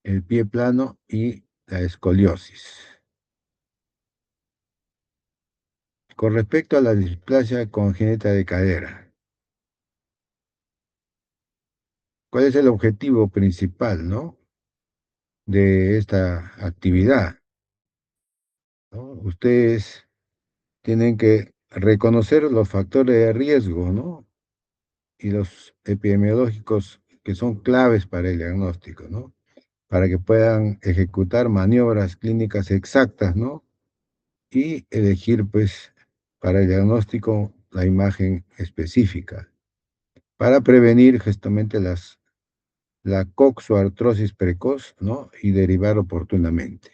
el pie plano y la escoliosis. Con respecto a la displasia congénita de cadera, ¿cuál es el objetivo principal, ¿no?, de esta actividad? ¿No? Ustedes tienen que reconocer los factores de riesgo, ¿no?, y los epidemiológicos que son claves para el diagnóstico, ¿no?, para que puedan ejecutar maniobras clínicas exactas, ¿no?, y elegir, pues, para el diagnóstico la imagen específica, para prevenir justamente la coxoartrosis precoz, ¿no?, y derivar oportunamente,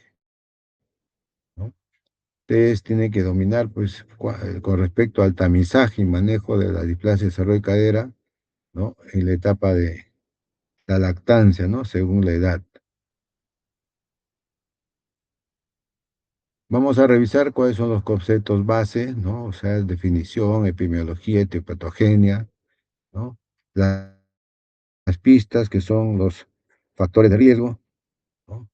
¿no? Ustedes tienen que dominar, pues, con respecto al tamizaje y manejo de la displasia de cerro y cadera, ¿no?, en la etapa de la lactancia, ¿no?, según la edad. Vamos a revisar cuáles son los conceptos base, ¿no? O sea, definición, epidemiología, etiopatogenia, ¿no? La- Las pistas, que son los factores de riesgo, ¿no?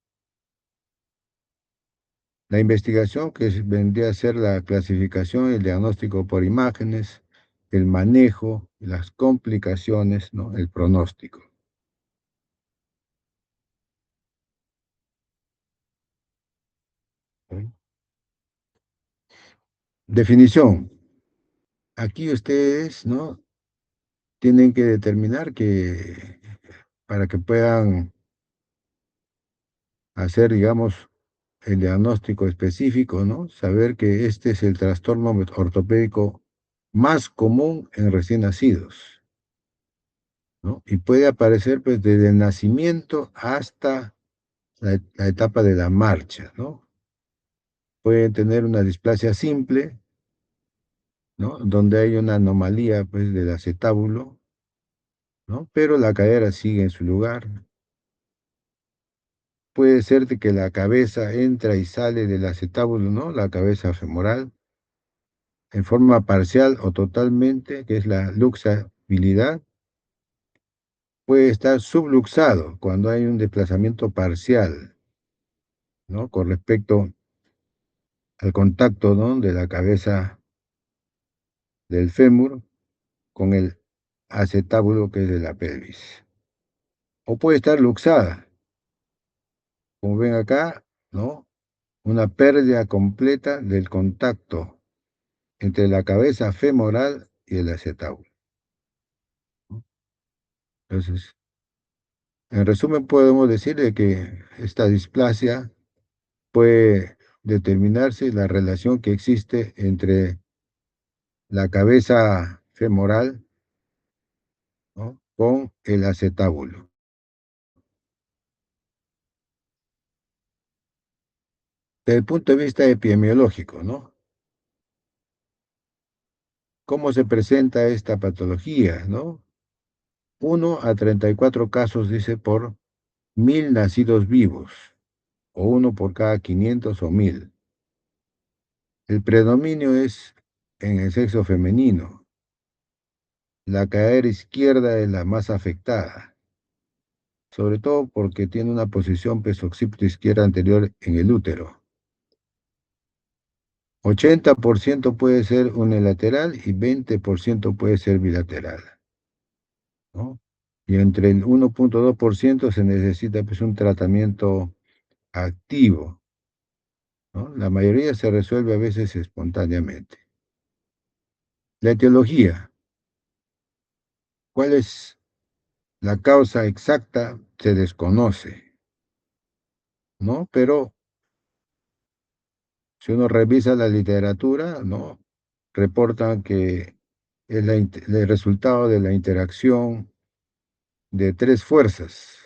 La investigación, que vendría a ser la clasificación y el diagnóstico por imágenes, el manejo, las complicaciones, ¿no?, el pronóstico. ¿Sí? Definición. Aquí ustedes, ¿no?, tienen que determinar que para que puedan hacer, digamos, el diagnóstico específico, ¿no?, saber que este es el trastorno ortopédico más común en recién nacidos, ¿no? Y puede aparecer, pues, desde el nacimiento hasta la etapa de la marcha, ¿no? Pueden tener una displasia simple, ¿no?, donde hay una anomalía, pues, del acetábulo, ¿no?, pero la cadera sigue en su lugar. Puede ser de que la cabeza entra y sale del acetábulo, ¿no?, la cabeza femoral, en forma parcial o totalmente, que es la luxabilidad. Puede estar subluxado cuando hay un desplazamiento parcial, ¿no?, con respecto al contacto, ¿no?, de la cabeza del fémur con el acetábulo, que es de la pelvis. O puede estar luxada, como ven acá, ¿no?, una pérdida completa del contacto entre la cabeza femoral y el acetábulo, ¿no? Entonces, en resumen, podemos decir de que esta displasia puede determinarse la relación que existe entre la cabeza femoral, ¿no?, con el acetábulo. Desde el punto de vista epidemiológico, ¿no?, ¿cómo se presenta esta patología, no? 1 a 34 casos, dice, por 1000 nacidos vivos, o 1 por cada 500 o 1000. El predominio es en el sexo femenino. La cadera izquierda es la más afectada, sobre todo porque tiene una posición peso-occipito izquierda anterior en el útero. 80% puede ser unilateral y 20% puede ser bilateral, ¿no? Y entre el 1,2% se necesita, pues, un tratamiento activo, ¿no? La mayoría se resuelve a veces espontáneamente. La etiología, ¿cuál es la causa exacta? Se desconoce, ¿no? Pero si uno revisa la literatura, ¿no?, reportan que es el resultado de la interacción de tres fuerzas,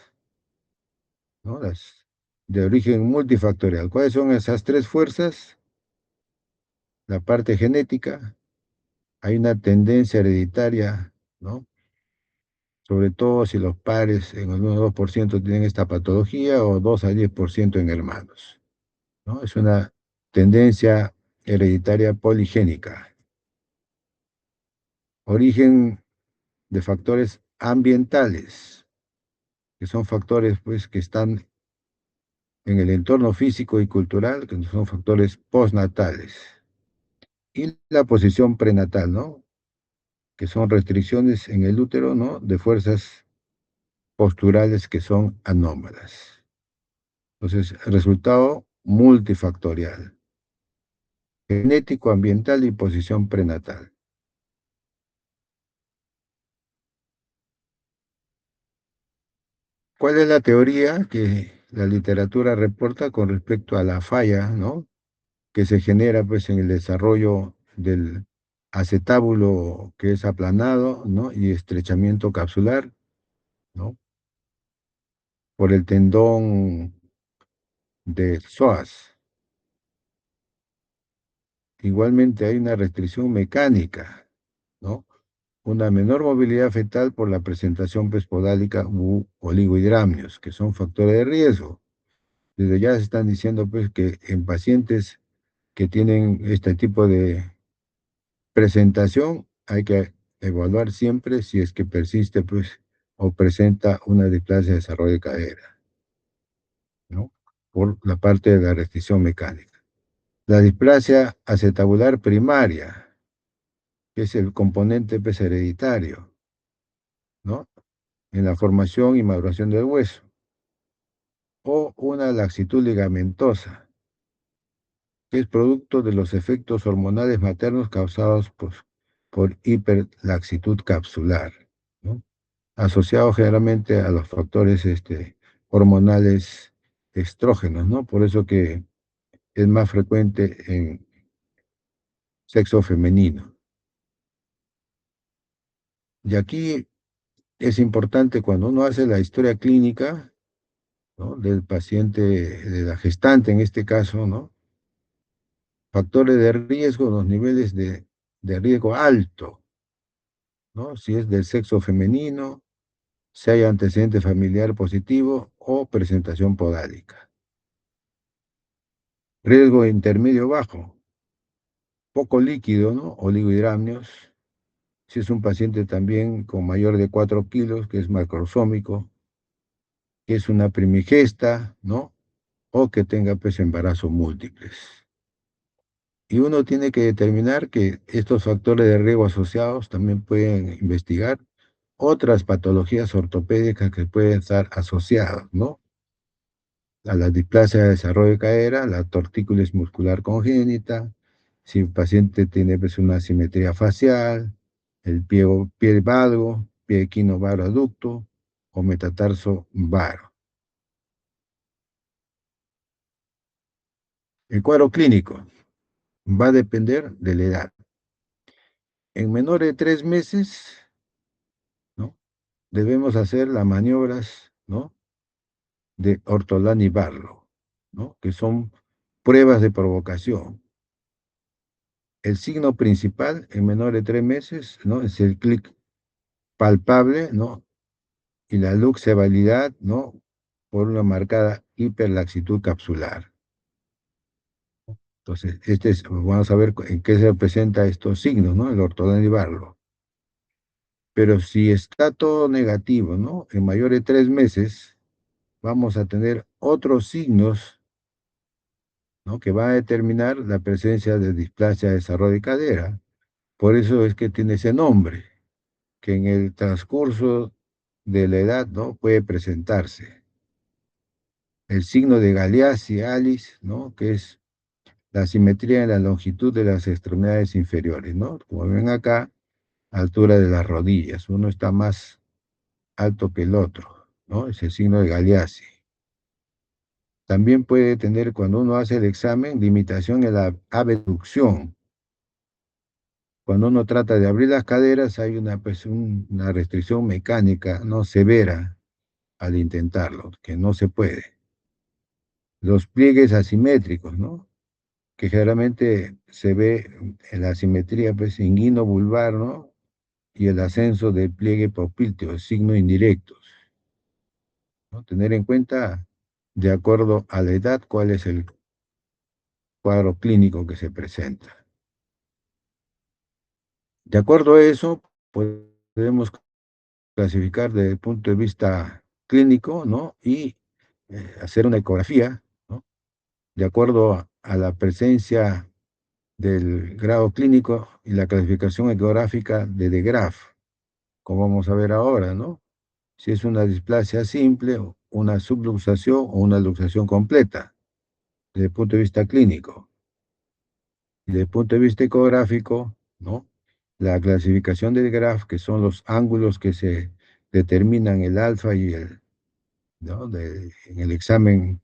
¿no?, las de origen multifactorial. ¿Cuáles son esas tres fuerzas? La parte genética, hay una tendencia hereditaria, ¿no?, sobre todo si los padres en el 1 o 2% tienen esta patología, o 2 a 10% en hermanos, ¿no? Es una tendencia hereditaria poligénica. Origen de factores ambientales, que son factores, pues, que están en el entorno físico y cultural, que son factores postnatales, y la posición prenatal, ¿no? Que son restricciones en el útero, ¿no? De fuerzas posturales que son anómalas. Entonces, resultado multifactorial, genético, ambiental y posición prenatal. ¿Cuál es la teoría que la literatura reporta con respecto a la falla, ¿no? Que se genera pues en el desarrollo del acetábulo que es aplanado, ¿no? Y estrechamiento capsular, ¿no? Por el tendón de psoas. Igualmente hay una restricción mecánica, ¿no? Una menor movilidad fetal por la presentación pespodálica u oligohidramnios, que son factores de riesgo. Desde ya se están diciendo pues que en pacientes que tienen este tipo de presentación hay que evaluar siempre si es que persiste pues o presenta una displasia de desarrollo de cadera, ¿no? Por la parte de la restricción mecánica. La displasia acetabular primaria, que es el componente pues, hereditario, ¿no? En la formación y maduración del hueso, o una laxitud ligamentosa, que es producto de los efectos hormonales maternos causados por hiperlaxitud capsular, ¿no? Asociado generalmente a los factores hormonales estrógenos, ¿no? Por eso que es más frecuente en sexo femenino. Y aquí es importante cuando uno hace la historia clínica, ¿no? Del paciente, de la gestante en este caso, ¿no? Factores de riesgo, los niveles de riesgo alto, ¿no? Si es del sexo femenino, si hay antecedente familiar positivo o presentación podálica. Riesgo intermedio bajo, poco líquido, ¿no? Oligohidramnios. Si es un paciente también con mayor de 4 kilos, que es macrosómico, que es una primigesta, ¿no? O que tenga pues embarazo múltiples. Y uno tiene que determinar que estos factores de riesgo asociados también pueden investigar otras patologías ortopédicas que pueden estar asociadas, ¿no? A la displasia de desarrollo de cadera, la tortícolis muscular congénita, si el paciente tiene pues, una asimetría facial, el pie valgo, pie equino varo aducto o metatarso varo. El cuadro clínico va a depender de la edad. En menores de 3 meses, ¿no? Debemos hacer las maniobras, ¿no? De Ortolani Barlow, ¿no? Que son pruebas de provocación. El signo principal en menores de 3 meses, ¿no? Es el clic palpable, ¿no? Y la luxevalidad, ¿no? Por una marcada hiperlaxitud capsular. Entonces, vamos a ver en qué se presenta estos signos, ¿no? El Ortolani Barlow. Pero si está todo negativo, ¿no? En mayor de 3 meses, vamos a tener otros signos, ¿no? Que va a determinar la presencia de displasia de desarrollo de cadera. Por eso es que tiene ese nombre, que en el transcurso de la edad, ¿no? Puede presentarse. El signo de Galeazzi-Alice, ¿no? Que es la simetría en la longitud de las extremidades inferiores, ¿no? Como ven acá, altura de las rodillas. Uno está más alto que el otro, ¿no? Es el signo de Galeazzi. También puede tener, cuando uno hace el examen, limitación en la abducción. Cuando uno trata de abrir las caderas, hay pues, una restricción mecánica no severa al intentarlo, que no se puede. Los pliegues asimétricos, ¿no? Que generalmente se ve en la asimetría pues, inguino-vulvar, ¿no? Y el ascenso del pliegue propílteo, signos indirectos, ¿no? Tener en cuenta, de acuerdo a la edad, cuál es el cuadro clínico que se presenta. De acuerdo a eso, podemos clasificar desde el punto de vista clínico, ¿no? Y hacer una ecografía de acuerdo a la presencia del grado clínico y la clasificación ecográfica de Graf, como vamos a ver ahora, ¿no? Si es una displasia simple, una subluxación o una luxación completa, desde el punto de vista clínico. Y desde el punto de vista ecográfico, ¿no? La clasificación de Graf, que son los ángulos que se determinan el alfa y el, ¿no? En el examen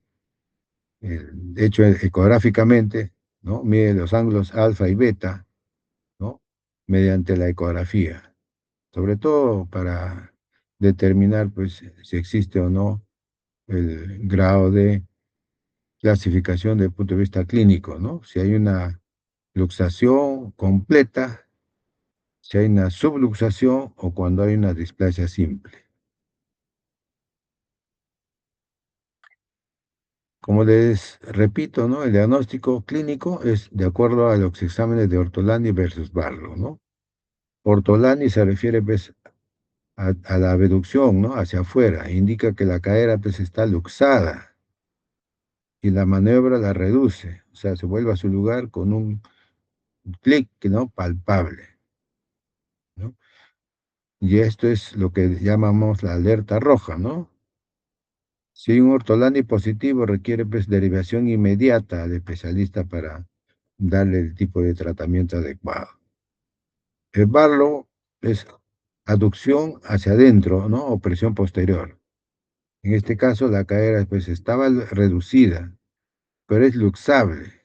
hecho ecográficamente, ¿no? Mide los ángulos alfa y beta, ¿no? Mediante la ecografía, sobre todo para determinar pues, si existe o no el grado de clasificación desde el punto de vista clínico, ¿no? Si hay una luxación completa, si hay una subluxación o cuando hay una displasia simple. Como les repito, ¿no? El diagnóstico clínico es de acuerdo a los exámenes de Ortolani versus Barlow, ¿no? Ortolani se refiere pues, a la abducción, ¿no? Hacia afuera, indica que la cadera pues, está luxada y la maniobra la reduce, o sea, se vuelve a su lugar con un clic, ¿no? Palpable, ¿no? Y esto es lo que llamamos la alerta roja, ¿no? Si un ortolani positivo requiere pues, derivación inmediata al especialista para darle el tipo de tratamiento adecuado. El Barlow es aducción hacia adentro, ¿no? O presión posterior. En este caso, la cadera pues, estaba reducida, pero es luxable,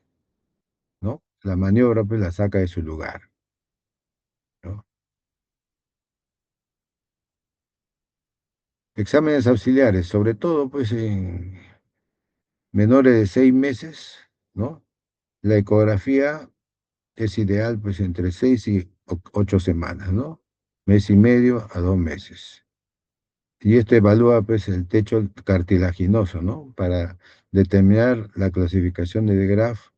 ¿no? La maniobra pues, la saca de su lugar, ¿no? Exámenes auxiliares, sobre todo pues, en menores de 6 meses, ¿no? La ecografía es ideal pues entre 6 y 8 semanas, ¿no? Mes y medio a 2 meses. Y esto evalúa pues el techo cartilaginoso, ¿no? Para determinar la clasificación de Graf,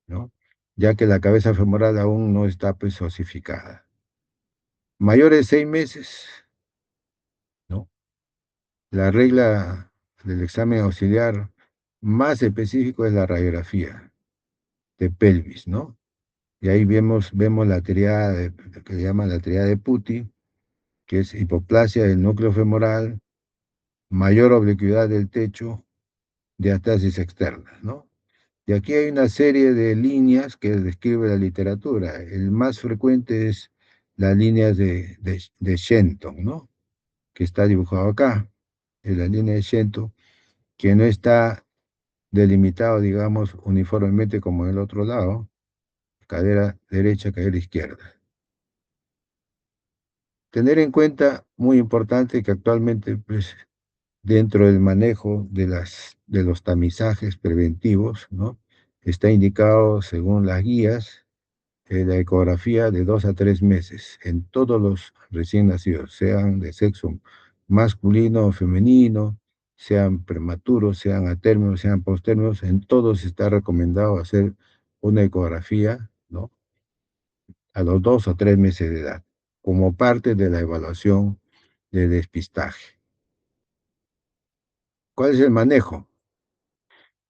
¿no? Ya que la cabeza femoral aún no está pues osificada. Mayores de 6 meses, ¿no? La regla del examen auxiliar más específico es la radiografía de pelvis, ¿no? Y ahí vemos la triada que se llama la triada de Putti, que es hipoplasia del núcleo femoral, mayor oblicuidad del techo, diastasis externa, ¿no? Y aquí hay una serie de líneas que describe la literatura. El más frecuente es las líneas de Shenton, ¿no? Que está dibujado acá. Es la línea de Shenton, que no está delimitado, digamos, uniformemente como en el otro lado, cadera derecha, cadera izquierda. Tener en cuenta, muy importante, que actualmente, pues, dentro del manejo de los tamizajes preventivos, ¿no? Está indicado, según las guías, la ecografía de 2 a 3 meses en todos los recién nacidos, sean de sexo masculino o femenino, sean prematuros, sean atérminos, sean postérminos, en todos está recomendado hacer una ecografía, ¿no? A los 2 o 3 meses de edad, como parte de la evaluación de despistaje. ¿Cuál es el manejo?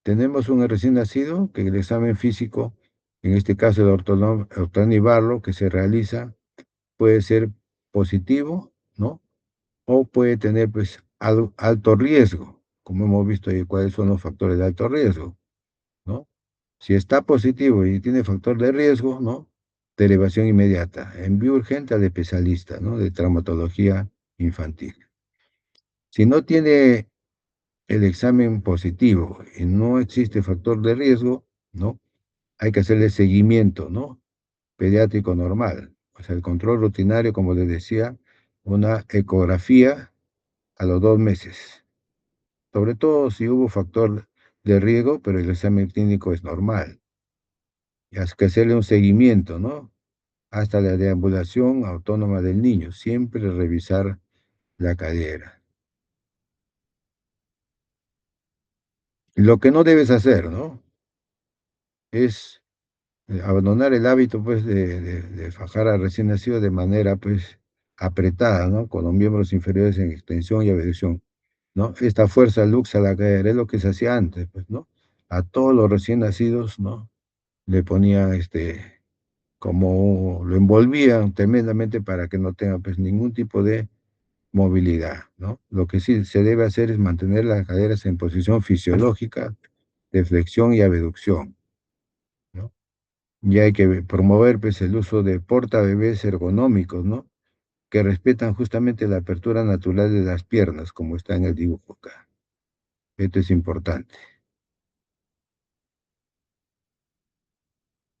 Tenemos un recién nacido que el examen físico, en este caso el Ortolani Barlow, que se realiza, puede ser positivo, ¿no? O puede tener pues alto riesgo, como hemos visto ahí cuáles son los factores de alto riesgo, ¿no? Si está positivo y tiene factor de riesgo, ¿no? Derivación inmediata, envío urgente al especialista, ¿no? De traumatología infantil. Si no tiene el examen positivo y no existe factor de riesgo, ¿no? Hay que hacerle seguimiento, ¿no? Pediátrico normal. O sea, el control rutinario, como les decía, una ecografía a los 2 meses. Sobre todo si hubo factor de riesgo, pero el examen clínico es normal. Y hay que hacerle un seguimiento, ¿no? Hasta la deambulación autónoma del niño. Siempre revisar la cadera. Lo que no debes hacer, ¿no? Es abandonar el hábito, pues, de fajar al recién nacido de manera, pues, apretada, ¿no? Con los miembros inferiores en extensión y abducción, ¿no? Esta fuerza luxa la cadera es lo que se hacía antes, pues, ¿no? a todos los recién nacidos, ¿no? Le ponía como lo envolvían tremendamente para que no tengan pues ningún tipo de movilidad, ¿no? Lo que sí se debe hacer es mantener las caderas en posición fisiológica de flexión y abducción, ¿no? Y hay que promover pues el uso de portabebés ergonómicos, ¿no? Que respetan justamente la apertura natural de las piernas, como está en el dibujo acá. Esto es importante.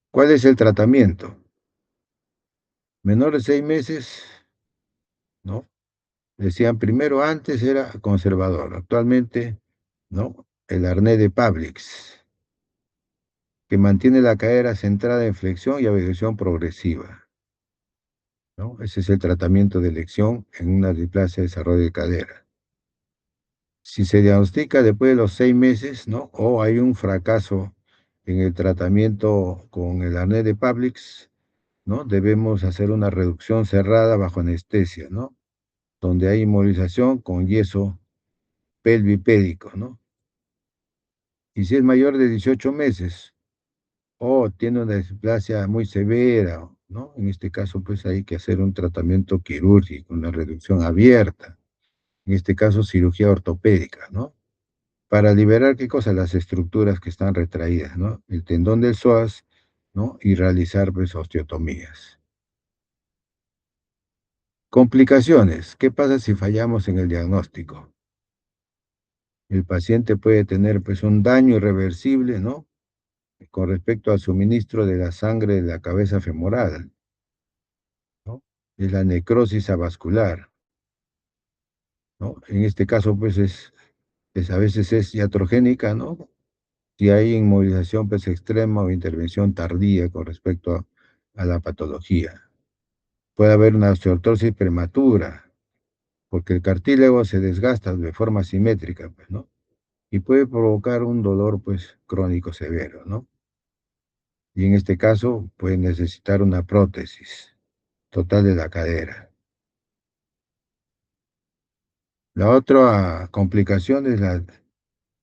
¿Cuál es el tratamiento? Menor de 6 meses, ¿no? Decían primero antes era conservador, actualmente, ¿no? El arnés de Pavlix, que mantiene la cadera centrada en flexión y abducción progresiva, ¿no? Ese es el tratamiento de elección en una displasia de desarrollo de cadera. Si se diagnostica después de los 6 meses, ¿no? O hay un fracaso en el tratamiento con el arnés de Pavlix, ¿no? Debemos hacer una reducción cerrada bajo anestesia, ¿no? Donde hay inmovilización con yeso pelvipédico, ¿no? Y si es mayor de 18 meses o tiene una displasia muy severa, ¿no? En este caso, pues hay que hacer un tratamiento quirúrgico, una reducción abierta, en este caso cirugía ortopédica, ¿no? Para liberar, ¿qué cosa? Las estructuras que están retraídas, ¿no? El tendón del psoas, ¿no? Y realizar, pues, osteotomías. Complicaciones. ¿Qué pasa si fallamos en el diagnóstico? El paciente puede tener, pues, un daño irreversible, ¿no? Con respecto al suministro de la sangre de la cabeza femoral, ¿no? Es la necrosis avascular, ¿no? En este caso, pues, a veces es iatrogénica, ¿no? Si hay inmovilización, pues, extrema o intervención tardía con respecto a la patología. Puede haber una osteoartrosis prematura, porque el cartílago se desgasta de forma simétrica, pues, ¿no? Y puede provocar un dolor, pues, crónico severo, ¿no? Y en este caso puede necesitar una prótesis total de la cadera. La otra complicación es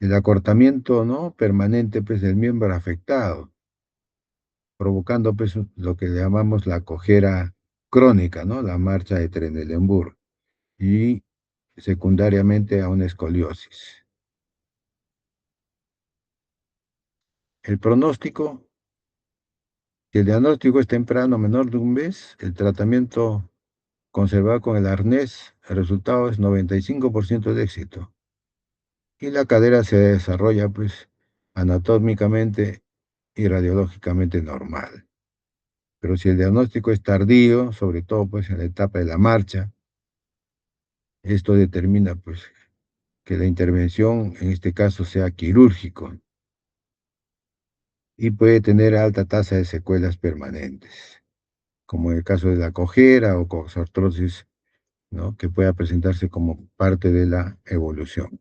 el acortamiento, ¿no? Permanente, pues, del miembro afectado, provocando, pues, lo que llamamos la cojera crónica, ¿no? La marcha de Trendelenburg. Y secundariamente a una escoliosis. El pronóstico, si el diagnóstico es temprano, menor de un mes, el tratamiento conservado con el arnés, el resultado es 95% de éxito. Y la cadera se desarrolla, pues, anatómicamente y radiológicamente normal. Pero si el diagnóstico es tardío, sobre todo, pues, en la etapa de la marcha, esto determina, pues, que la intervención, en este caso, sea quirúrgico y puede tener alta tasa de secuelas permanentes, como en el caso de la cojera o coxartrosis, ¿no? Que pueda presentarse como parte de la evolución.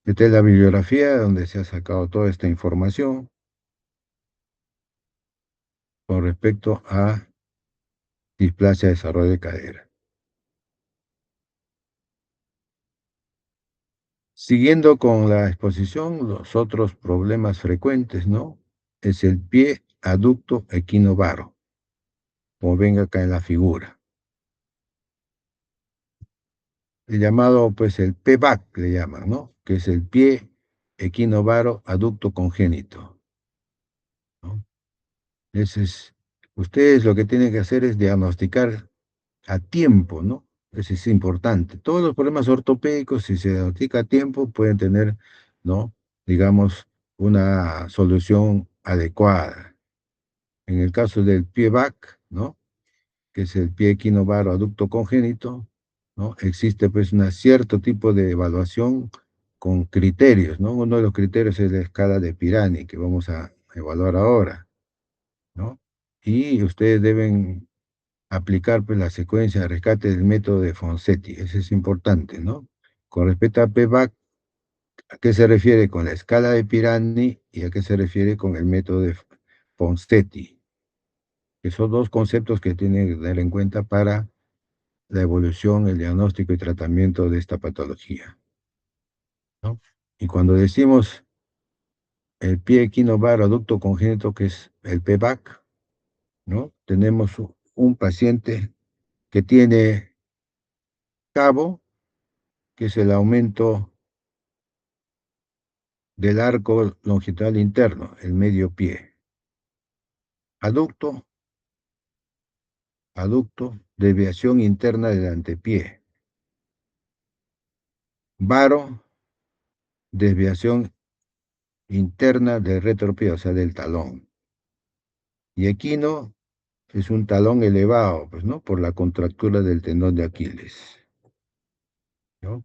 Esta es la bibliografía donde se ha sacado toda esta información con respecto a displasia de desarrollo de cadera. Siguiendo con la exposición, los otros problemas frecuentes, ¿no? Es el pie aducto equinovaro, como ven acá en la figura. El llamado, pues, el PBAC le llaman, ¿no? Que es el pie equinovaro aducto congénito, ¿no? Ese es, ustedes lo que tienen que hacer es diagnosticar a tiempo, ¿no? Eso es importante. Todos los problemas ortopédicos, si se diagnostica a tiempo, pueden tener, ¿no? Digamos, una solución adecuada. En el caso del pie back, ¿no? Que es el pie equinovaro aducto congénito, ¿no? Existe pues un cierto tipo de evaluación con criterios, ¿no? Uno de los criterios es la escala de Pirani, que vamos a evaluar ahora, ¿no? Y ustedes deben aplicar pues la secuencia de rescate del método de Fonsetti, eso es importante, ¿no? Con respecto a PBAC, ¿a qué se refiere con la escala de Pirani y a qué se refiere con el método de Fonsetti? Que son dos conceptos que tienen que tener en cuenta para la evolución, el diagnóstico y tratamiento de esta patología, ¿no? Y cuando decimos el pie equinovaro aducto congénito, que es el PBAC, ¿no? Tenemos un paciente que tiene cabo, que es el aumento del arco longitudinal interno, el medio pie. Aducto, aducto, desviación interna del antepié. Varo, desviación interna del retropié, o sea, del talón. Y equino es un talón elevado, pues, ¿no? Por la contractura del tendón de Aquiles, ¿no?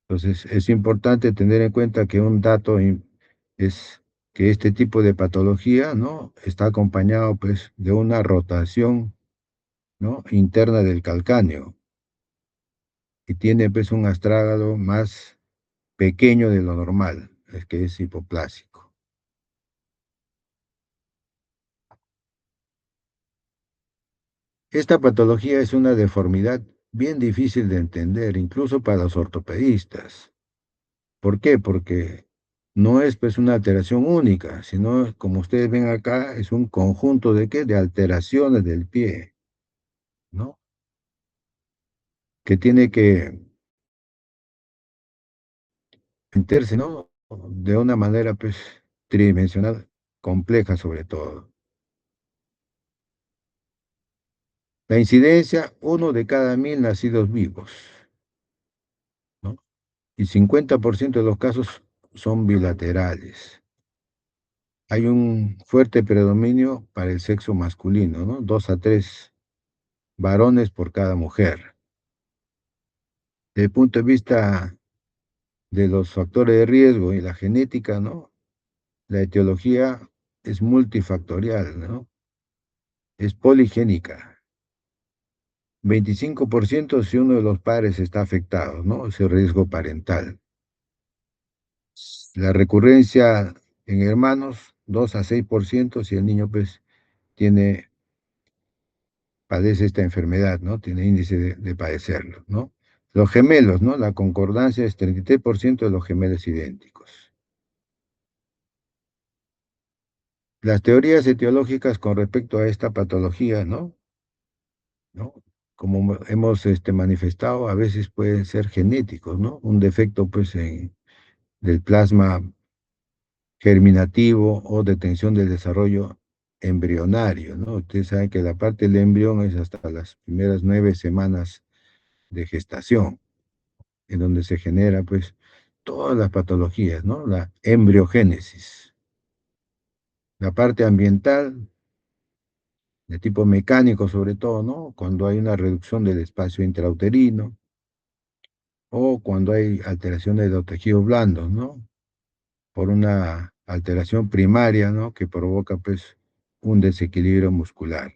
Entonces, es importante tener en cuenta que un dato es que este tipo de patología, ¿no? Está acompañado, pues, de una rotación, ¿no? Interna del calcáneo y tiene, pues, un astrágalo más pequeño de lo normal, es que es hipoplásico. Esta patología es una deformidad bien difícil de entender, incluso para los ortopedistas. ¿Por qué? Porque no es pues una alteración única, sino, como ustedes ven acá, es un conjunto de qué, de alteraciones del pie, ¿no? Que tiene que entenderse, ¿no? De una manera pues tridimensional, compleja sobre todo. La incidencia, 1 de cada 1000 nacidos vivos, ¿no? Y 50% de los casos son bilaterales. Hay un fuerte predominio para el sexo masculino, ¿no? 2 a 3 varones por cada mujer. Desde el punto de vista de los factores de riesgo y la genética, ¿no? La etiología es multifactorial, ¿no? Es poligénica. 25% si uno de los padres está afectado, ¿no? Ese riesgo parental. La recurrencia en hermanos, 2 a 6% si el niño pues tiene, padece esta enfermedad, ¿no? Tiene índice de padecerlo, ¿no? Los gemelos, ¿no? La concordancia es 33% de los gemelos idénticos. Las teorías etiológicas con respecto a esta patología, ¿no? Como hemos manifestado, a veces pueden ser genéticos, ¿no? Un defecto, pues, del plasma germinativo o detención del desarrollo embrionario, ¿no? Ustedes saben que la parte del embrión es hasta las primeras 9 semanas de gestación, en donde se genera, pues, todas las patologías, ¿no? La embriogénesis. La parte ambiental, de tipo mecánico sobre todo, ¿no? Cuando hay una reducción del espacio intrauterino o cuando hay alteraciones de los tejidos blandos, ¿no? Por una alteración primaria, ¿no? Que provoca, pues, un desequilibrio muscular.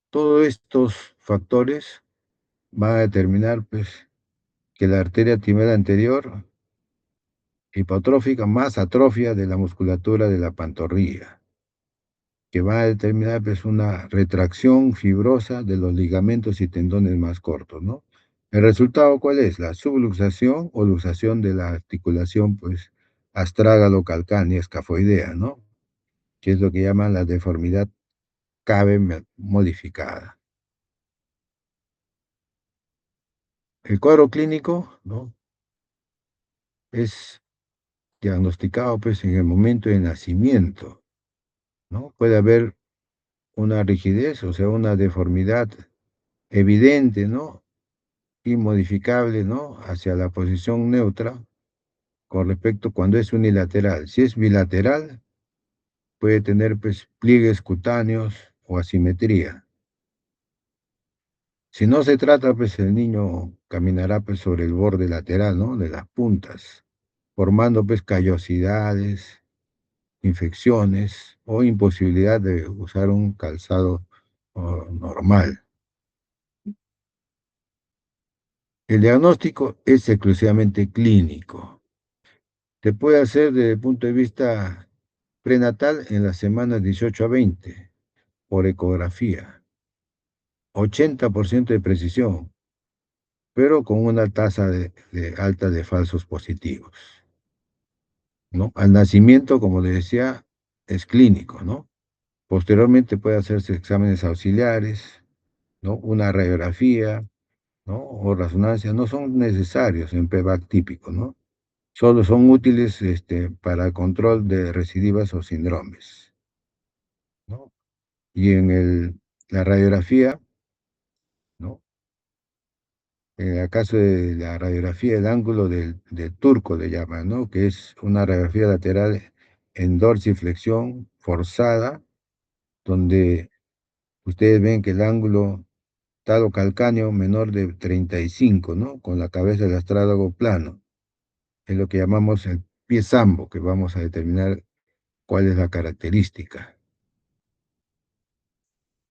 Todos estos factores van a determinar, pues, que la arteria tibial anterior hipotrófica más atrofia de la musculatura de la pantorrilla, que va a determinar pues, una retracción fibrosa de los ligamentos y tendones más cortos, ¿no? ¿El resultado cuál es? La subluxación o luxación de la articulación, pues, astrágalo-calcánea escafoidea, ¿no? Que es lo que llaman la deformidad CABE modificada. El cuadro clínico, ¿no? Es diagnosticado, pues, en el momento de nacimiento, ¿no? Puede haber una rigidez, o sea, una deformidad evidente, ¿no? Inmodificable, ¿no? Hacia la posición neutra con respecto cuando es unilateral. Si es bilateral, puede tener pues, pliegues cutáneos o asimetría. Si no se trata, pues el niño caminará pues, sobre el borde lateral, ¿no? De las puntas, formando pues callosidades, infecciones o imposibilidad de usar un calzado normal. El diagnóstico es exclusivamente clínico. Se puede hacer desde el punto de vista prenatal en las semanas 18 a 20 por ecografía, 80% de precisión, pero con una tasa de alta de falsos positivos. ¿no? Al nacimiento, como le decía, es clínico, ¿no? Posteriormente puede hacerse exámenes auxiliares, ¿no? Una radiografía, ¿no? O resonancia, no son necesarios en PVAC típico, ¿no? Solo son útiles para control de recidivas o síndromes, ¿no? Y en la radiografía, ¿no? En el caso de la radiografía, el ángulo del turco le llaman, ¿no? Que es una radiografía lateral en dorsiflexión forzada, donde ustedes ven que el ángulo calcáneo menor de 35, ¿no? Con la cabeza del astrálago plano. Es lo que llamamos el pie sambo, que vamos a determinar cuál es la característica.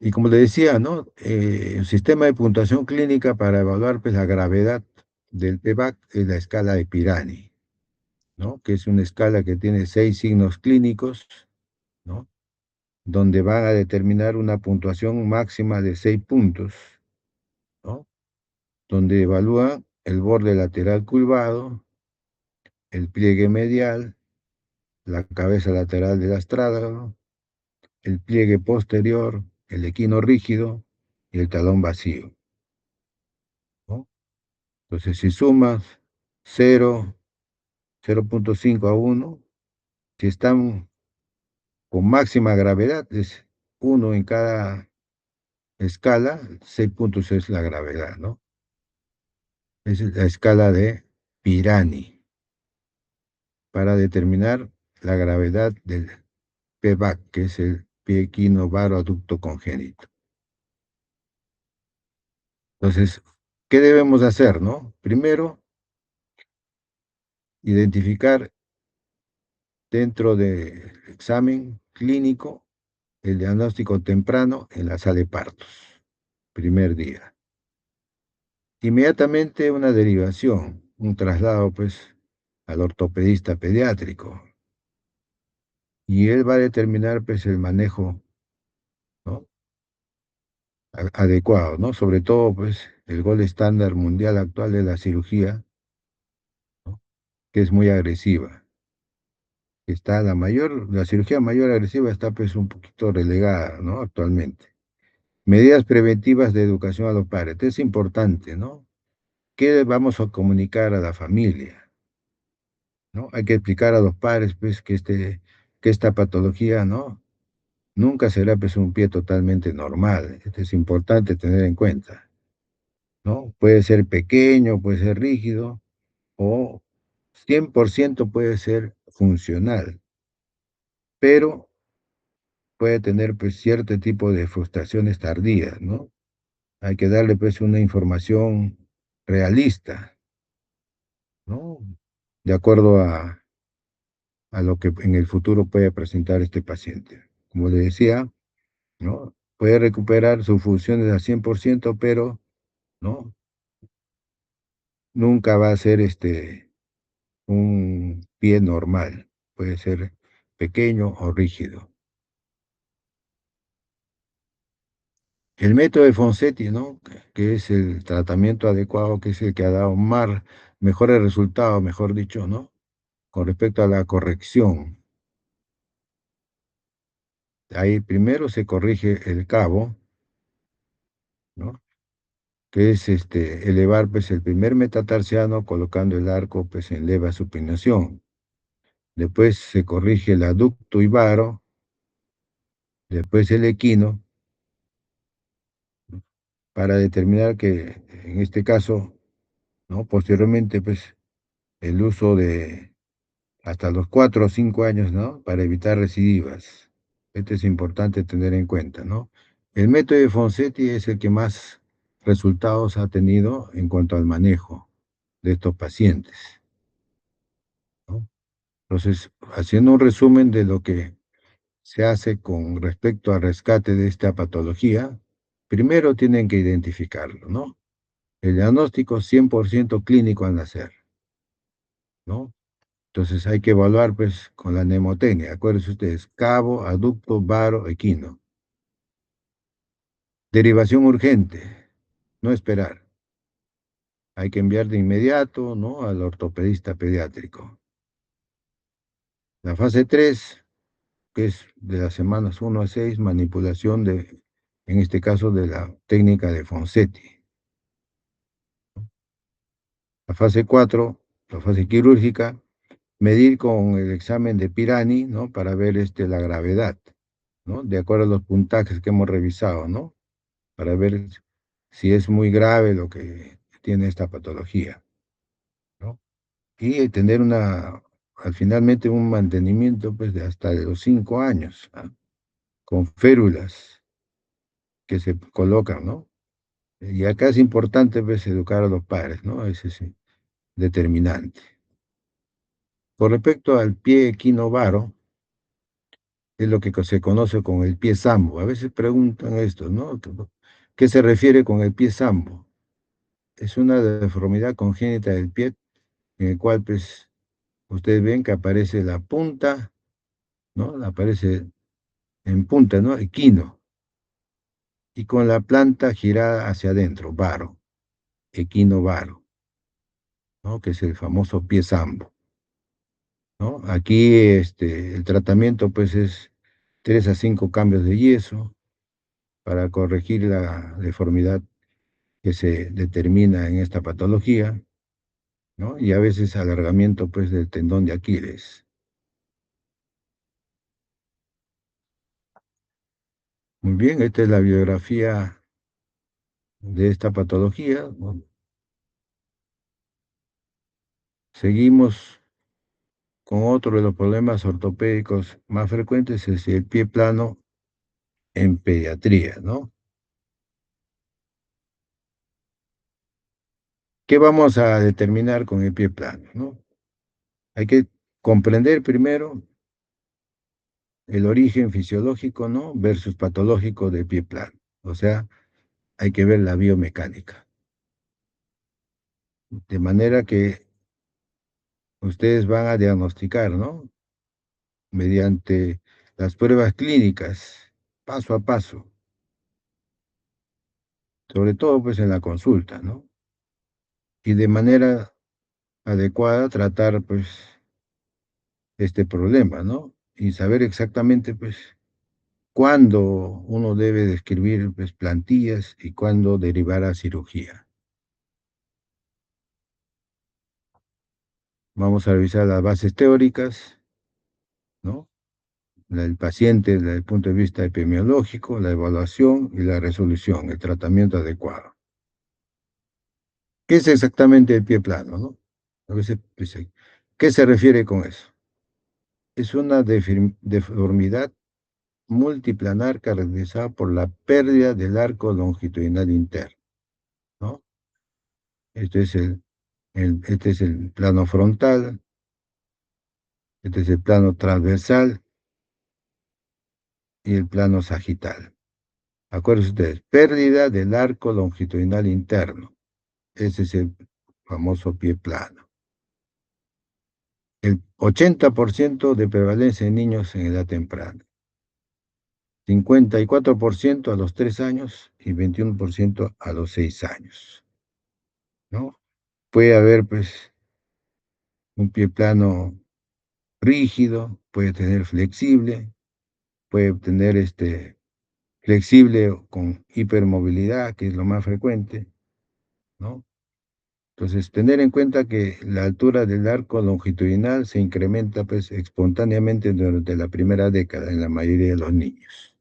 Y como le decía, ¿no? El sistema de puntuación clínica para evaluar pues, la gravedad del PVAC es la escala de Pirani, ¿no? Que es una escala que tiene 6 signos clínicos, ¿no? Donde van a determinar una puntuación máxima de 6 puntos, ¿no? Donde evalúa el borde lateral curvado, el pliegue medial, la cabeza lateral del astrágalo, el pliegue posterior, el equino rígido y el talón vacío, ¿no? Entonces, si sumas 0, 0,5 a 1, si están con máxima gravedad, es 1 en cada escala, 6 puntos es la gravedad, ¿no? Esa es la escala de Pirani para determinar la gravedad del PVAC, que es el pie equino varo aducto congénito. Entonces, ¿qué debemos hacer, no? Primero, identificar dentro del examen clínico el diagnóstico temprano en la sala de partos, primer día. Inmediatamente una derivación, un traslado pues al ortopedista pediátrico y él va a determinar pues el manejo, ¿no? Adecuado, ¿no? Sobre todo pues el gol estándar mundial actual de la cirugía, ¿no? Que es muy agresiva. La cirugía mayor agresiva está pues un poquito relegada, ¿no? Actualmente. Medidas preventivas de educación a los padres. Esto es importante, ¿no? ¿Qué vamos a comunicar a la familia? ¿No? Hay que explicar a los padres, pues, que esta patología, ¿no? Nunca será, pues, un pie totalmente normal. Esto es importante tener en cuenta, ¿no? Puede ser pequeño, puede ser rígido, o 100% puede ser funcional, pero puede tener, pues, cierto tipo de frustraciones tardías, ¿no? Hay que darle, pues, una información realista, ¿no? De acuerdo a lo que en el futuro puede presentar este paciente. Como le decía, ¿no? Puede recuperar sus funciones al 100%, pero, ¿no? Nunca va a ser un pie normal. Puede ser pequeño o rígido. El método de Fonsetti, ¿no? Que es el tratamiento adecuado, que es el que ha dado mejores resultados, mejor dicho, ¿no? Con respecto a la corrección. Ahí primero se corrige el cabo, ¿no? Que es elevar pues, el primer metatarsiano colocando el arco pues, en leva supinación. Después se corrige el aducto y varo, después el equino, ¿no? Para determinar que en este caso, ¿no? Posteriormente, pues el uso de hasta los 4 o 5 años, ¿no? Para evitar recidivas. Esto es importante tener en cuenta, ¿no? El método de Fonsetti es el que más resultados ha tenido en cuanto al manejo de estos pacientes, ¿no? Entonces, haciendo un resumen de lo que se hace con respecto al rescate de esta patología, primero tienen que identificarlo, ¿no? El diagnóstico 100% clínico al nacer, ¿no? Entonces hay que evaluar, pues, con la mnemotecnia. Acuérdense ustedes, cabo, aducto, varo, equino. Derivación urgente, no esperar. Hay que enviar de inmediato, ¿no? Al ortopedista pediátrico. La fase 3, que es de las semanas 1 a 6, manipulación en este caso, de la técnica de Fonsetti. La fase 4, la fase quirúrgica, medir con el examen de Pirani, ¿no? Para ver la gravedad, ¿no? De acuerdo a los puntajes que hemos revisado, ¿no? Para ver si es muy grave lo que tiene esta patología, ¿no? Y tener finalmente un mantenimiento pues de hasta de los 5 años, ¿ah? Con férulas que se colocan, ¿no? Y acá es importante pues educar a los padres, ¿no? Ese es determinante. Con respecto al pie equinovaro, es lo que se conoce con el pie sambo. A veces preguntan esto, ¿no? ¿Qué se refiere con el pie sambo? Es una deformidad congénita del pie en el cual pues ustedes ven que aparece la punta, ¿no? Aparece en punta, ¿no? Equino, y con la planta girada hacia adentro, varo, equino varo, ¿no? Que es el famoso pie sambo, ¿no? Aquí el tratamiento pues es 3 a 5 cambios de yeso para corregir la deformidad que se determina en esta patología, ¿no? Y a veces alargamiento pues del tendón de Aquiles. Muy bien, esta es la biografía de esta patología. Bueno, seguimos con otro de los problemas ortopédicos más frecuentes, es el pie plano en pediatría, ¿no? ¿Qué vamos a determinar con el pie plano, no? Hay que comprender primero el origen fisiológico, ¿no? Versus patológico del pie plano. O sea, hay que ver la biomecánica. De manera que ustedes van a diagnosticar, ¿no? Mediante las pruebas clínicas, paso a paso, sobre todo pues en la consulta, ¿no? Y de manera adecuada tratar pues este problema, ¿no? Y saber exactamente pues cuándo uno debe describir pues plantillas y cuándo derivar a cirugía. Vamos a revisar las bases teóricas, ¿no? El paciente desde el punto de vista epidemiológico, la evaluación y la resolución, el tratamiento adecuado. ¿Qué es exactamente el pie plano, no? A veces, pues, ¿qué se refiere con eso? Es una deformidad multiplanar caracterizada por la pérdida del arco longitudinal interno, ¿no? Este es el plano frontal, este es el plano transversal y el plano sagital. Acuérdense ustedes, pérdida del arco longitudinal interno. Ese es el famoso pie plano. El 80% de prevalencia en niños en edad temprana. 54% a los 3 años y 21% a los 6 años, ¿no? Puede haber, pues, un pie plano rígido, puede tener flexible, puede tener flexible con hipermovilidad, que es lo más frecuente, ¿no? Entonces, tener en cuenta que la altura del arco longitudinal se incrementa, pues, espontáneamente durante la primera década en la mayoría de los niños.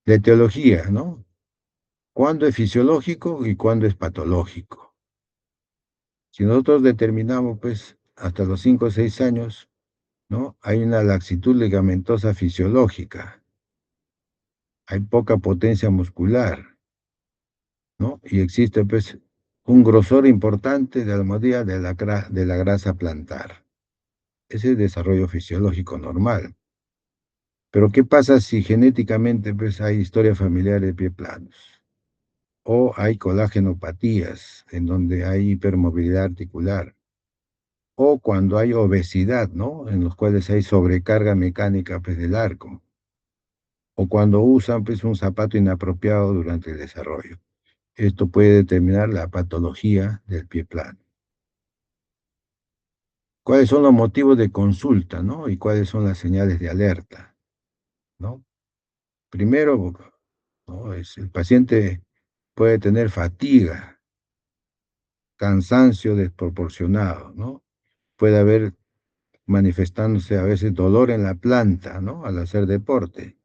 La etiología, ¿no? ¿Cuándo es fisiológico y cuándo es patológico? Si nosotros determinamos, pues, hasta los 5 o 6 años, ¿no? Hay una laxitud ligamentosa fisiológica, hay poca potencia muscular, ¿no? Y existe, pues, un grosor importante de almohadilla de la grasa plantar. Ese es el desarrollo fisiológico normal. Pero ¿qué pasa si genéticamente, pues, hay historia familiar de pie planos? O hay colagenopatías en donde hay hipermovilidad articular, o cuando hay obesidad, ¿no? En los cuales hay sobrecarga mecánica pues, del arco, o cuando usan pues, un zapato inapropiado durante el desarrollo. Esto puede determinar la patología del pie plano. ¿Cuáles son los motivos de consulta, ¿no? Y cuáles son las señales de alerta, ¿no? Primero, ¿no? El paciente puede tener fatiga, cansancio desproporcionado, ¿no? Puede haber manifestándose a veces dolor en la planta, ¿no? Al hacer deporte,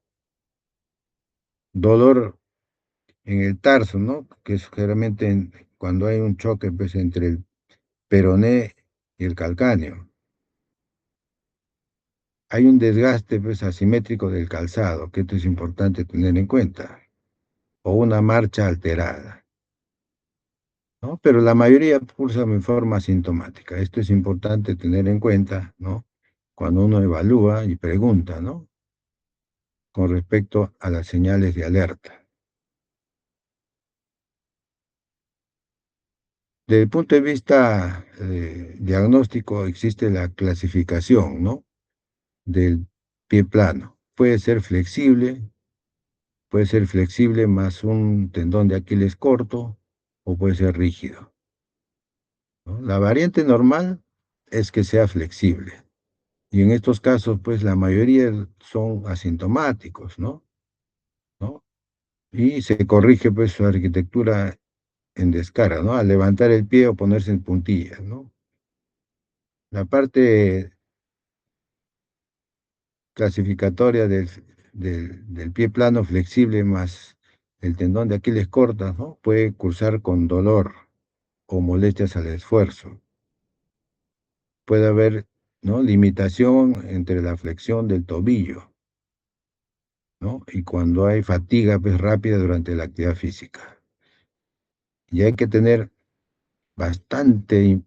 dolor en el tarso, ¿no? Que es generalmente cuando hay un choque pues, entre el peroné y el calcáneo. Hay un desgaste pues, asimétrico del calzado, que esto es importante tener en cuenta, o una marcha alterada, ¿no? Pero la mayoría cursan en forma asintomática. Esto es importante tener en cuenta, ¿no? Cuando uno evalúa y pregunta, ¿no? Con respecto a las señales de alerta. Desde el punto de vista diagnóstico existe la clasificación, ¿no? Del pie plano. Puede ser flexible más un tendón de Aquiles corto o puede ser rígido, ¿no? La variante normal es que sea flexible y en estos casos, pues la mayoría son asintomáticos, ¿no? Y se corrige pues su arquitectura en descarga, ¿no? Al levantar el pie o ponerse en puntillas, ¿no? La parte clasificatoria del pie plano flexible más el tendón de Aquiles corta, ¿no? Puede cursar con dolor o molestias al esfuerzo. Puede haber, ¿no? Limitación entre la flexión del tobillo, ¿no? Y cuando hay fatiga pues, rápida durante la actividad física. Y hay que tener bastante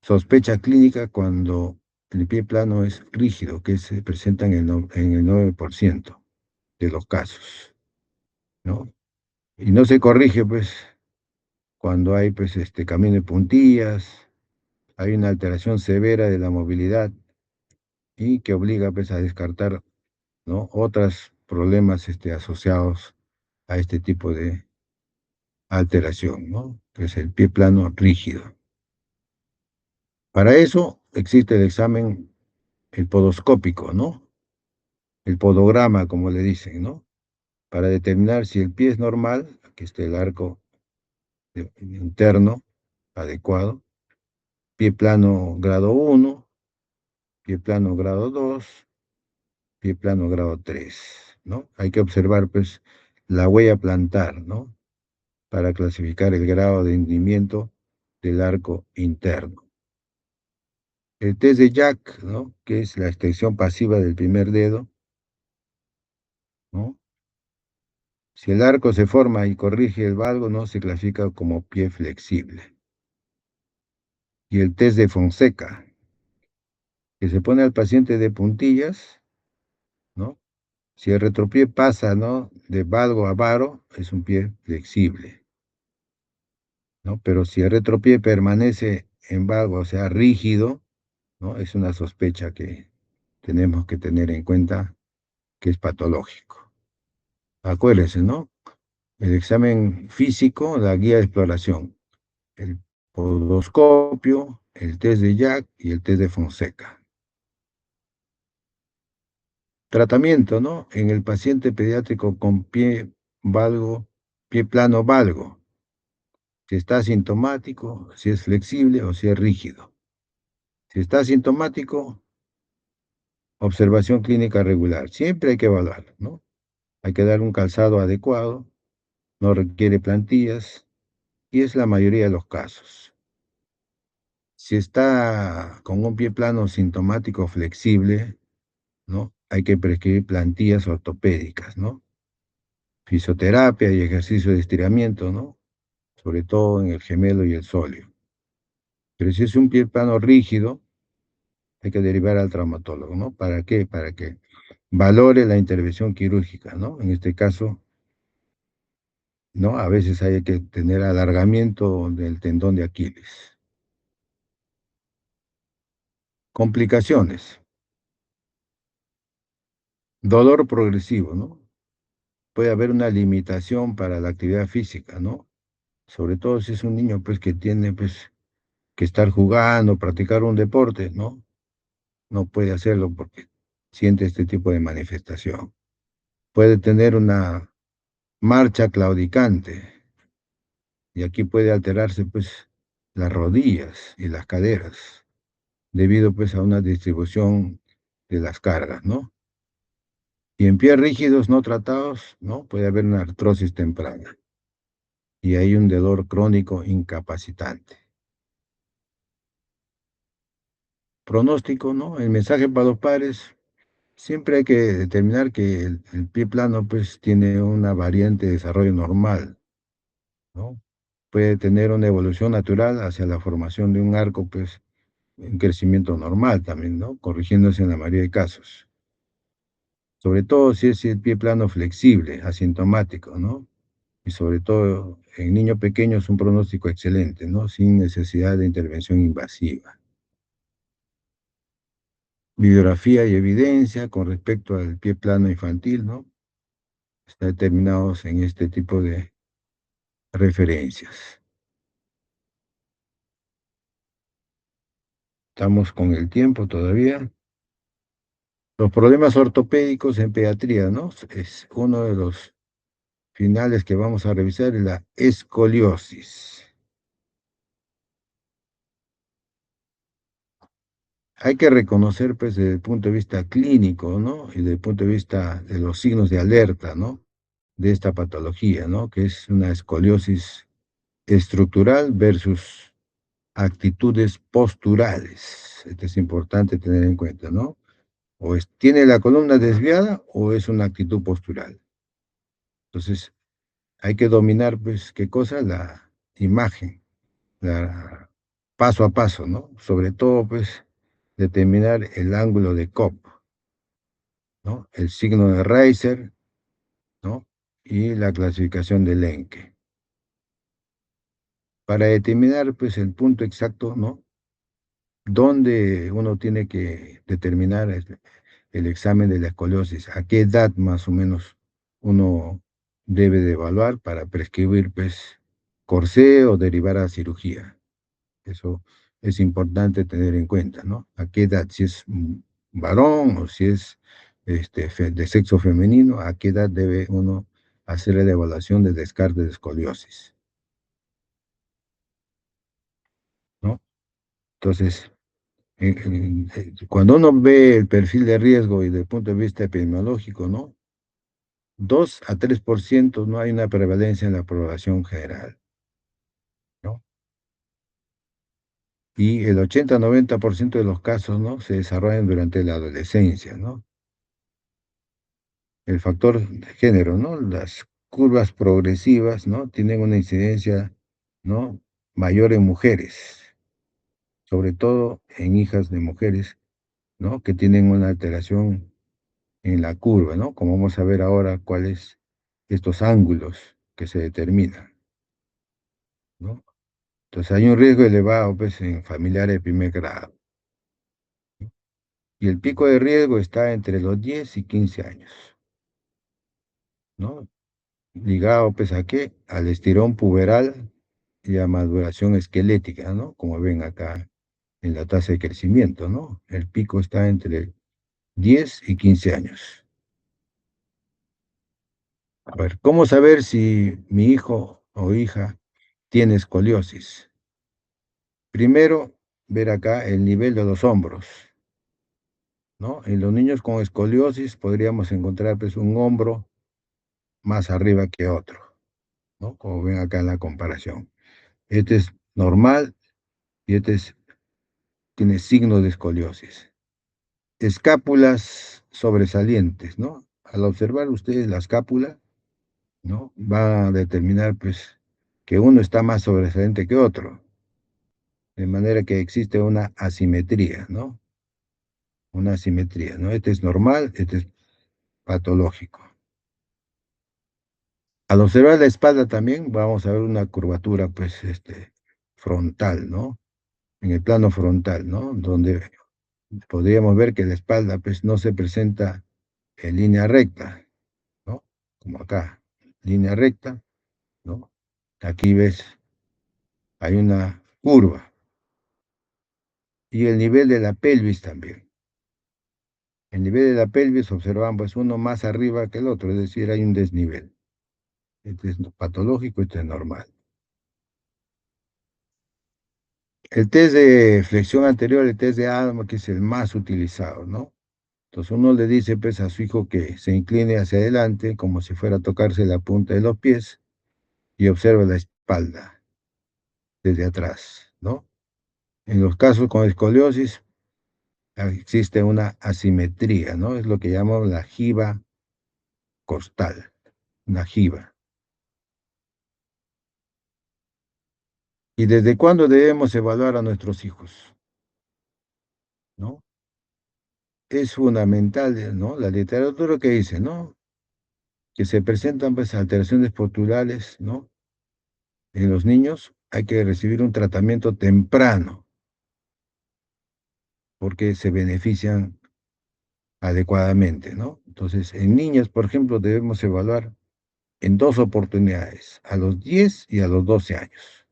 sospecha clínica cuando el pie plano es rígido, que se presenta en el 9% de los casos, ¿no? Y no se corrige, pues, cuando hay, pues, camino de puntillas, hay una alteración severa de la movilidad y que obliga, pues, a descartar, ¿no? Otros problemas, asociados a este tipo de alteración, ¿no? Que es el pie plano rígido. Para eso existe el examen, el podoscópico, ¿no? El podograma, como le dicen, ¿no? Para determinar si el pie es normal, que esté el arco interno adecuado, pie plano grado 1, pie plano grado 2, pie plano grado 3, ¿no? Hay que observar, pues, la huella plantar, ¿no? Para clasificar el grado de hundimiento del arco interno. El test de Jack, ¿no? Que es la extensión pasiva del primer dedo, ¿no? Si el arco se forma y corrige el valgo, no se clasifica como pie flexible. Y el test de Fonseca, que se pone al paciente de puntillas, ¿no? Si el retropié pasa, ¿no? De valgo a varo, es un pie flexible, ¿no? Pero si el retropié permanece en valgo, o sea, rígido, ¿no? Es una sospecha que tenemos que tener en cuenta que es patológico. Acuérdense, ¿no? El examen físico, la guía de exploración, el podoscopio, el test de Jack y el test de Fonseca. Tratamiento, ¿no? En el paciente pediátrico con pie valgo, pie plano valgo, si está asintomático, si es flexible o si es rígido. Si está asintomático, observación clínica regular. Siempre hay que evaluar, ¿no? Hay que dar un calzado adecuado, no requiere plantillas y es la mayoría de los casos. Si está con un pie plano sintomático flexible, ¿no? Hay que prescribir plantillas ortopédicas, ¿no? Fisioterapia y ejercicio de estiramiento, ¿no? Sobre todo en el gemelo y el sóleo. Pero si es un pie plano rígido, hay que derivar al traumatólogo, ¿no? ¿Para qué? Para que valore la intervención quirúrgica, ¿no? En este caso, ¿no? A veces hay que tener alargamiento del tendón de Aquiles. Complicaciones. Dolor progresivo, ¿no? Puede haber una limitación para la actividad física, ¿no? Sobre todo si es un niño, pues, que tiene, pues, que estar jugando, practicar un deporte, ¿no? No puede hacerlo porque siente este tipo de manifestación. Puede tener una marcha claudicante y aquí puede alterarse pues las rodillas y las caderas debido pues a una distribución de las cargas, ¿no? Y en pies rígidos no tratados, ¿no? Puede haber una artrosis temprana y hay un dolor crónico incapacitante. Pronóstico, ¿no? El mensaje para los padres, siempre hay que determinar que el pie plano pues tiene una variante de desarrollo normal, ¿no? Puede tener una evolución natural hacia la formación de un arco pues en crecimiento normal también, ¿no? Corrigiéndose en la mayoría de casos. Sobre todo si es el pie plano flexible, asintomático, ¿no? Y sobre todo en niños pequeños un pronóstico excelente, ¿no? Sin necesidad de intervención invasiva. Bibliografía y evidencia con respecto al pie plano infantil, ¿no? Están determinados en este tipo de referencias. Estamos con el tiempo todavía. Los problemas ortopédicos en pediatría, ¿no? Es uno de los finales que vamos a revisar, es la escoliosis. Hay que reconocer, pues, desde el punto de vista clínico, ¿no? Y desde el punto de vista de los signos de alerta, ¿no? De esta patología, ¿no? Que es una escoliosis estructural versus actitudes posturales. Esto es importante tener en cuenta, ¿no? Tiene la columna desviada o es una actitud postural. Entonces, hay que dominar, pues, ¿qué cosa? La imagen, la, paso a paso, ¿no? Sobre todo, pues, determinar el ángulo de Cobb, ¿no? El signo de Reiser, ¿no? Y la clasificación de Lenke. Para determinar, pues, el punto exacto, ¿no? Donde uno tiene que determinar el examen de la escoliosis, a qué edad más o menos uno debe de evaluar para prescribir, pues, corsé o derivar a cirugía. Eso es importante tener en cuenta, ¿no? A qué edad, si es un varón o si es de sexo femenino, a qué edad debe uno hacer la evaluación de descarte de escoliosis, ¿no? Entonces, cuando uno ve el perfil de riesgo y desde el punto de vista epidemiológico, ¿no? 2 a 3% no hay una prevalencia en la población general, ¿no? Y el 80 a 90% de los casos, ¿no? Se desarrollan durante la adolescencia, ¿no? El factor de género, ¿no? Las curvas progresivas, ¿no? Tienen una incidencia, ¿no? Mayor en mujeres, sobre todo en hijas de mujeres, ¿no? Que tienen una alteración en la curva, ¿no? Como vamos a ver ahora cuáles estos ángulos que se determinan, ¿no? Entonces hay un riesgo elevado, pues, en familiares de primer grado, ¿no? Y el pico de riesgo está entre los 10 y 15 años, ¿no? Ligado, pues, ¿a qué? Al estirón puberal y a maduración esquelética, ¿no? Como ven acá en la tasa de crecimiento, ¿no? El pico está entre 10 y 15 años. A ver, ¿cómo saber si mi hijo o hija tiene escoliosis? Primero, ver acá el nivel de los hombros, ¿no? En los niños con escoliosis podríamos encontrar pues un hombro más arriba que otro, ¿no? Como ven acá en la comparación. Este es normal y tiene signos de escoliosis. Escápulas sobresalientes, ¿no? Al observar ustedes la escápula, ¿no? Va a determinar pues que uno está más sobresaliente que otro, de manera que existe una asimetría, ¿no? Una asimetría, ¿no? Este es normal, este es patológico. Al observar la espalda también vamos a ver una curvatura, pues, frontal, ¿no? En el plano frontal, ¿no? Donde podríamos ver que la espalda, pues, no se presenta en línea recta, ¿no? Como acá, línea recta, ¿no? Aquí ves, hay una curva, y el nivel de la pelvis también. El nivel de la pelvis observamos pues uno más arriba que el otro, es decir, hay un desnivel. Este es patológico, este es normal. El test de flexión anterior, el test de Alma, que es el más utilizado, ¿no? Entonces uno le dice pues a su hijo que se incline hacia adelante como si fuera a tocarse la punta de los pies y observa la espalda desde atrás, ¿no? En los casos con escoliosis existe una asimetría, ¿no? Es lo que llamamos la jiba costal, una jiba. ¿Y desde cuándo debemos evaluar a nuestros hijos? ¿No? Es fundamental, ¿no? La literatura que dice, ¿no? Que se presentan pues alteraciones posturales, ¿no? En los niños hay que recibir un tratamiento temprano porque se benefician adecuadamente, ¿no? Entonces, en niñas, por ejemplo, debemos evaluar en dos oportunidades, a los 10 y a los 12 años.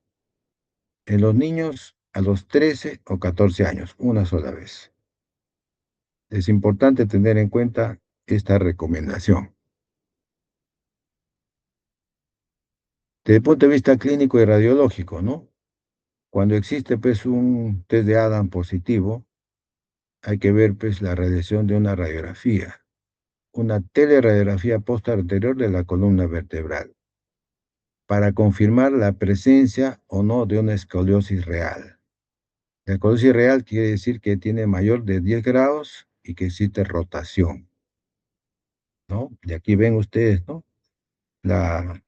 En los niños, a los 13 o 14 años, una sola vez. Es importante tener en cuenta esta recomendación. Desde el punto de vista clínico y radiológico, ¿no? Cuando existe pues un test de Adam positivo, hay que ver pues la realización de una radiografía, una teleradiografía posterior de la columna vertebral, para confirmar la presencia o no de una escoliosis real. La escoliosis real quiere decir que tiene mayor de 10 grados y que existe rotación, ¿no? Y aquí ven ustedes, ¿no? La,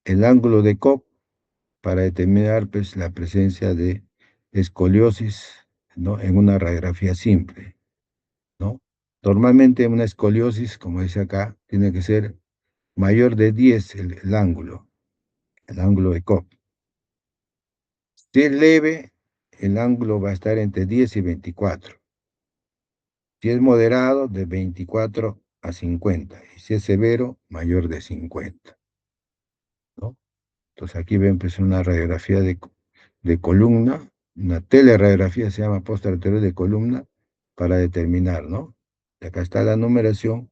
el ángulo de Cobb para determinar pues, la presencia de escoliosis, ¿no? En una radiografía simple, ¿no? Normalmente una escoliosis, como dice acá, tiene que ser mayor de 10 el ángulo de Cobb. Si es leve, el ángulo va a estar entre 10 y 24. Si es moderado, de 24 a 50. Y si es severo, mayor de 50, ¿no? Entonces aquí ven pues una radiografía de columna, una teleradiografía se llama posterior de columna, para determinar, ¿no? Y acá está la numeración,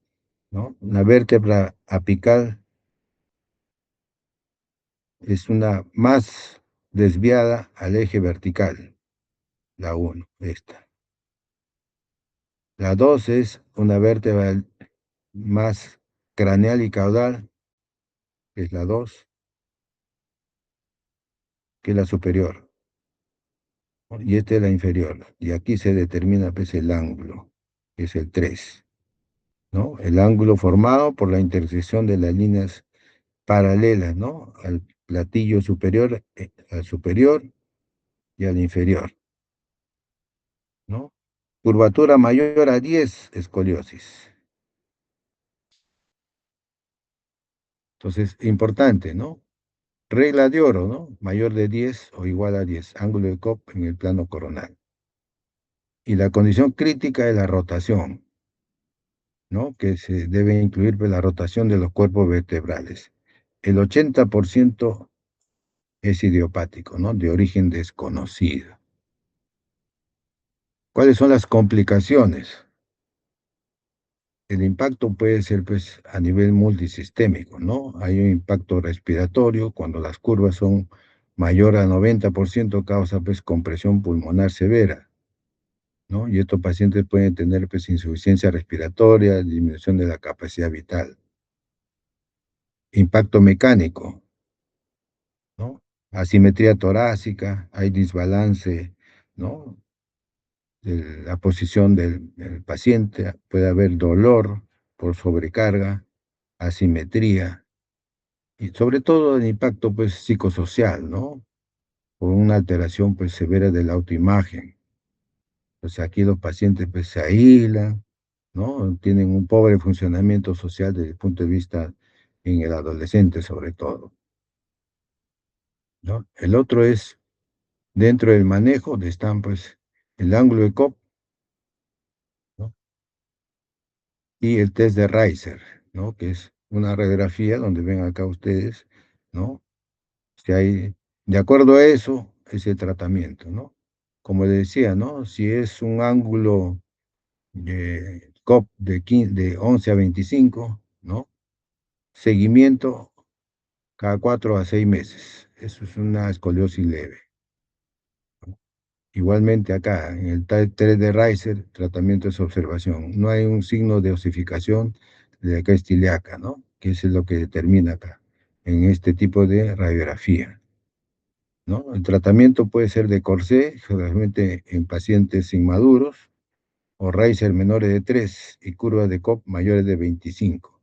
¿no? Una vértebra apical es una más desviada al eje vertical, la uno, esta. La 2 es una vértebra más craneal y caudal, que es la 2, que es la superior, ¿no? Y esta es la inferior. Y aquí se determina pues, el ángulo, que es el 3, ¿no? El ángulo formado por la intersección de las líneas paralelas, ¿no? Al platillo superior, al superior y al inferior, ¿no? Curvatura mayor a 10, escoliosis. Entonces, importante, ¿no? Regla de oro, ¿no? Mayor de 10 o igual a 10, ángulo de Cobb en el plano coronal. Y la condición crítica es la rotación, ¿no? Que se debe incluir pues, la rotación de los cuerpos vertebrales. El 80% es idiopático, ¿no? De origen desconocido. ¿Cuáles son las complicaciones? El impacto puede ser pues, a nivel multisistémico, ¿no? Hay un impacto respiratorio cuando las curvas son mayor a 90%, causa pues, compresión pulmonar severa, ¿no? Y estos pacientes pueden tener pues, insuficiencia respiratoria, disminución de la capacidad vital. Impacto mecánico, ¿no? Asimetría torácica, hay desbalance, ¿no? De la posición del paciente, puede haber dolor por sobrecarga, asimetría, y sobre todo el impacto pues, psicosocial, ¿no? Por una alteración pues, severa de la autoimagen. Pues aquí los pacientes pues, se aíslan, ¿no? Tienen un pobre funcionamiento social desde el punto de vista en el adolescente sobre todo, ¿no? El otro es, dentro del manejo, de están pues el ángulo de Cobb, ¿no? Y el test de Reiser, ¿no? Que es una radiografía donde ven acá ustedes, ¿no? Si hay, de acuerdo a eso, ese tratamiento, ¿no? como le decía, ¿no? Si es un ángulo de COP de 11 a 25, ¿no? Seguimiento cada 4 a 6 meses. Eso es una escoliosis leve. Igualmente acá, en el type 3 de Reiser, tratamiento es observación. No hay un signo de osificación de la cresta ilíaca, ¿no? Que eso es lo que determina acá, en este tipo de radiografía, ¿no? El tratamiento puede ser de corsé, generalmente en pacientes inmaduros, o Reiser menores de 3 y curvas de COP mayores de 25.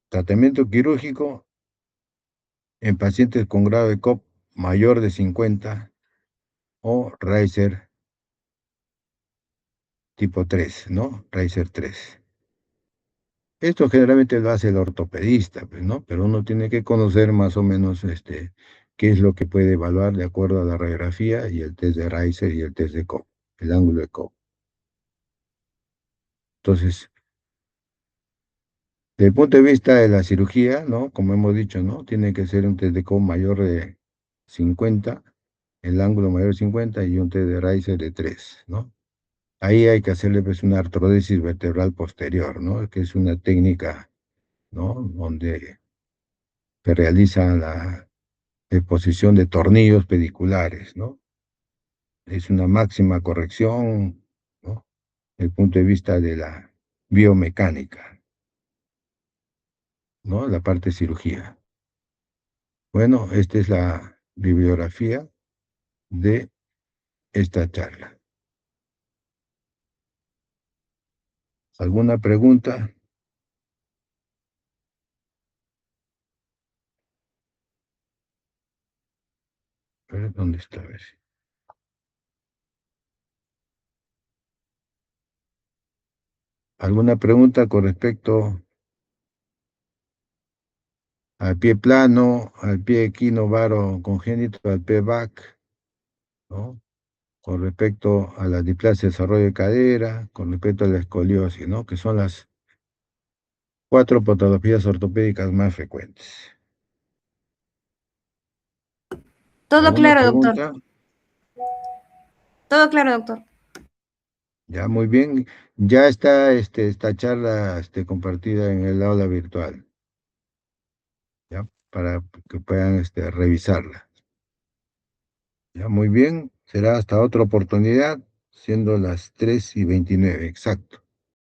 Tratamiento quirúrgico en pacientes con grado de COP mayor de 50 o Reiser tipo 3, ¿no? Reiser 3. Esto generalmente lo hace el ortopedista, pues, ¿no? Pero uno tiene que conocer más o menos qué es lo que puede evaluar de acuerdo a la radiografía y el test de Reiser y el test de COP, el ángulo de COP. Entonces, desde el punto de vista de la cirugía, ¿no? Como hemos dicho, ¿no? Tiene que ser un test de COP mayor de 50, el ángulo mayor de 50 y un test de Reiser de 3, ¿no? Ahí hay que hacerle pues una artrodesis vertebral posterior, ¿no? Que es una técnica, ¿no? Donde se realiza la exposición de tornillos pediculares, ¿no? Es una máxima corrección, ¿no? Desde el punto de vista de la biomecánica, ¿no? La parte de cirugía. Bueno, esta es la bibliografía de esta charla. ¿Alguna pregunta? A ver, ¿dónde está? A ver. ¿Alguna pregunta con respecto al pie plano, al pie equinovaro congénito, al pie back, ¿no? Con respecto a la displasia de desarrollo de cadera, con respecto a la escoliosis, ¿no? Que son las 4 patologías ortopédicas más frecuentes. Todo ¿Alguna claro, doctor. pregunta? Todo claro, doctor. Ya, muy bien. Ya está esta charla compartida en el aula virtual, ¿ya? Para que puedan revisarla. Ya, muy bien. Será hasta otra oportunidad, siendo las 3:29, exacto.